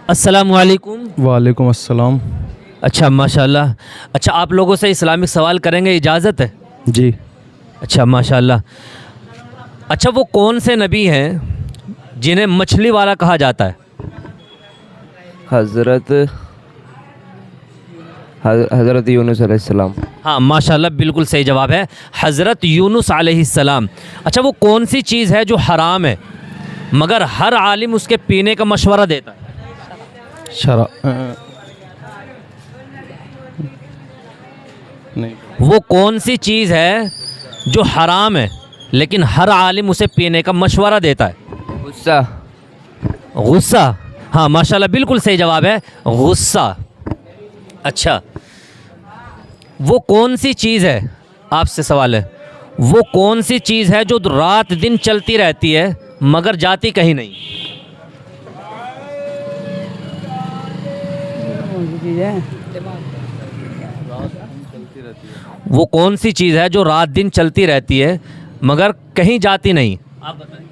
अस्सलामु अलैकुम। वालेकुम अस्सलाम। अच्छा माशाल्लाह। अच्छा, आप लोगों से इस्लामिक सवाल करेंगे, इजाज़त है? जी। अच्छा माशाल्लाह। अच्छा, वो कौन से नबी हैं जिन्हें मछली वाला कहा जाता है? हज़रत यूनुस अलैहिस्सलाम। हाँ माशाल्लाह, बिल्कुल सही जवाब है, हज़रत यूनुस अलैहिस्सलाम। अच्छा, वो कौन सी चीज़ है जो हराम है मगर हर आलिम उसके पीने का मशवरा देता है? नहीं। वो कौन सी चीज़ है जो हराम है लेकिन हर आलिम उसे पीने का मशवरा देता है? गुस्सा। गुस्सा। हाँ माशाल्लाह, बिल्कुल सही जवाब है, गुस्सा। अच्छा, वो कौन सी चीज़ है, आपसे सवाल है, वो कौन सी चीज़ है जो रात दिन चलती रहती है मगर जाती कहीं नहीं? वो कौन सी चीज़ है जो रात दिन चलती रहती है मगर कहीं जाती नहीं? आप बताएं।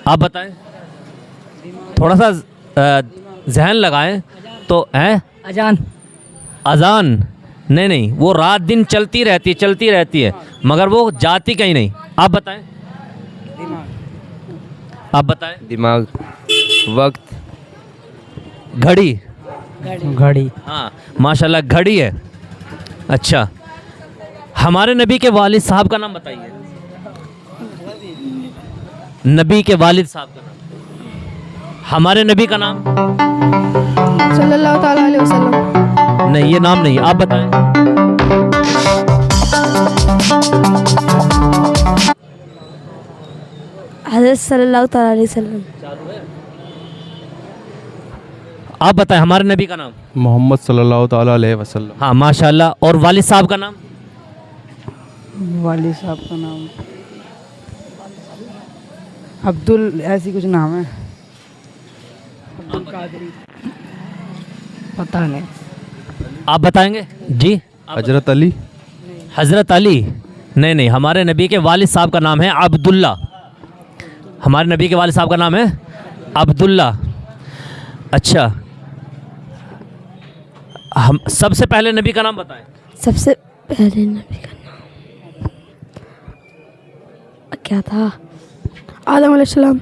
आप बताएं, थोड़ा सा जहन लगाएं तो है। अजान। अजान? नहीं नहीं, वो रात दिन चलती रहती है मगर वो जाती कहीं नहीं। आप बताएं। आप बताएं। दिमाग। वक्त। घड़ी। घड़ी। हाँ माशाल्लाह, घड़ी है। अच्छा, हमारे नबी के वालिद साहब का नाम बताइए। नबी के वालिद साहब का नाम, हमारे नबी का नाम। सल्लल्लाहु ताला अलैहि वसल्लम। नहीं, ये नाम नहीं, आप बताएं। हज़रत सल्लल्लाहु ताला अलैहि वसल्लम। आप बताएं हमारे नबी का नाम। मोहम्मद सल्लल्लाहु ताला अलैहि वसल्लम। हाँ माशाल्लाह। और वालिद साहब का नाम? वाली साहब का नाम अब्दुल, ऐसी कुछ नाम है। अब्दुल कादरी। पता नहीं। आप बताएंगे जी। हजरत अली। हज़रत अली? नहीं नहीं, हमारे नबी के वालिद साहब का नाम है अब्दुल्ला। हमारे नबी के वालिद साहब का नाम है अब्दुल्ला। अच्छा, हम सबसे पहले नबी का नाम बताएं। सबसे पहले नबी का नाम क्या था? आदम अलैहिस्सलाम।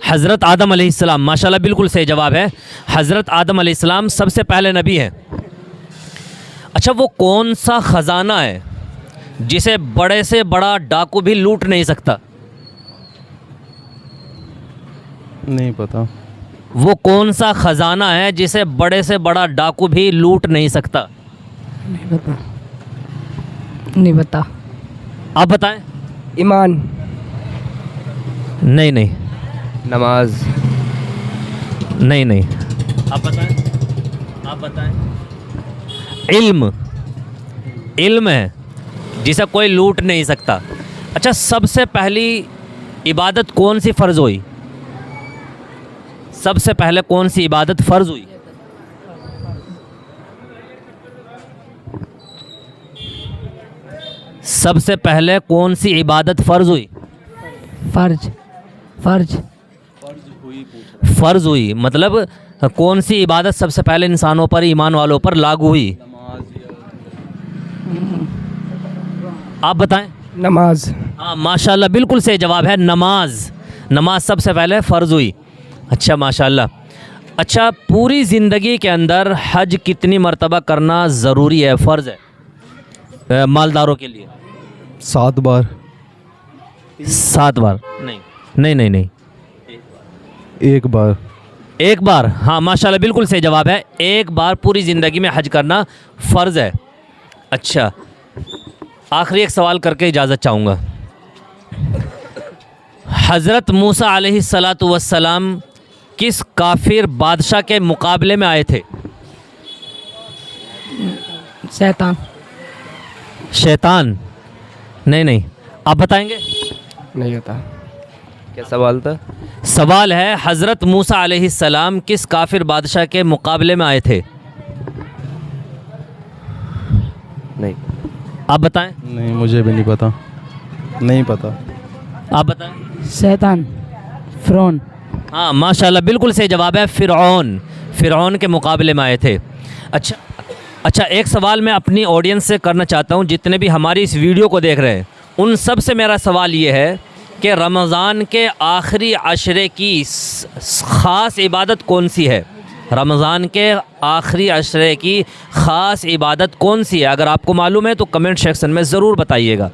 हज़रत आदम अलैहिस्सलाम। माशाल्लाह, बिल्कुल सही जवाब है, हज़रत आदम अलैहिस्सलाम सबसे पहले नबी हैं। अच्छा, वो कौन सा ख़जाना है जिसे बड़े से बड़ा डाकू भी लूट नहीं सकता? नहीं पता। वो कौन सा ख़जाना है जिसे बड़े से बड़ा डाकू भी लूट नहीं सकता? नहीं पता। नहीं पता। आप बताएं। ईमान। नहीं नहीं। नमाज। नहीं नहीं। आप बताएं। आप बताएं। इल्म। इल्म है जिसे कोई लूट नहीं सकता। अच्छा, सबसे पहली इबादत कौन सी फ़र्ज़ हुई? सबसे पहले कौन सी इबादत फ़र्ज़ हुई? सबसे पहले कौन सी इबादत फ़र्ज़ हुई? फर्ज। फर्ज। फ़र्ज़ हुई मतलब कौन सी इबादत सबसे पहले इंसानों पर, ईमान वालों पर लागू हुई? आप बताएं। नमाज। हाँ माशाल्लाह, बिल्कुल सही जवाब है, नमाज। नमाज सबसे पहले फ़र्ज़ हुई। अच्छा माशाल्लाह। अच्छा, पूरी ज़िंदगी के अंदर हज कितनी मरतबा करना ज़रूरी है, फ़र्ज़ है मालदारों के लिए? 7 बार। 7 बार? नहीं नहीं नहीं नहीं, 1 बार। 1 बार। हाँ माशाल्लाह, बिल्कुल सही जवाब है, 1 बार पूरी ज़िंदगी में हज करना फ़र्ज़ है। अच्छा, आखिरी एक सवाल करके इजाज़त चाहूँगा। हज़रत मूसा अलैहिस्सलातु वस्सलाम किस काफिर बादशाह के मुकाबले में आए थे? शैतान। शैतान? नहीं नहीं, आप बताएंगे। नहीं होता। क्या सवाल था? सवाल है, हज़रत मूसा अलैहिस्सलाम किस काफिर बादशाह के मुकाबले में आए थे? नहीं। आप बताएं। नहीं, मुझे भी नहीं पता। नहीं पता। आप बताएं। शैतान। फ़िरौन। हाँ माशाल्लाह बिल्कुल सही जवाब है, फ़िरऔन। फ़िरऔन के मुकाबले में आए थे। अच्छा एक सवाल मैं अपनी ऑडियंस से करना चाहता हूँ, जितने भी हमारी इस वीडियो को देख रहे हैं उन सब से मेरा सवाल ये है कि रमज़ान के आखिरी अशरे की ख़ास इबादत कौन सी है? रमज़ान के आखिरी अशरे की ख़ास इबादत कौन सी है? अगर आपको मालूम है तो कमेंट सेक्शन में ज़रूर बताइएगा।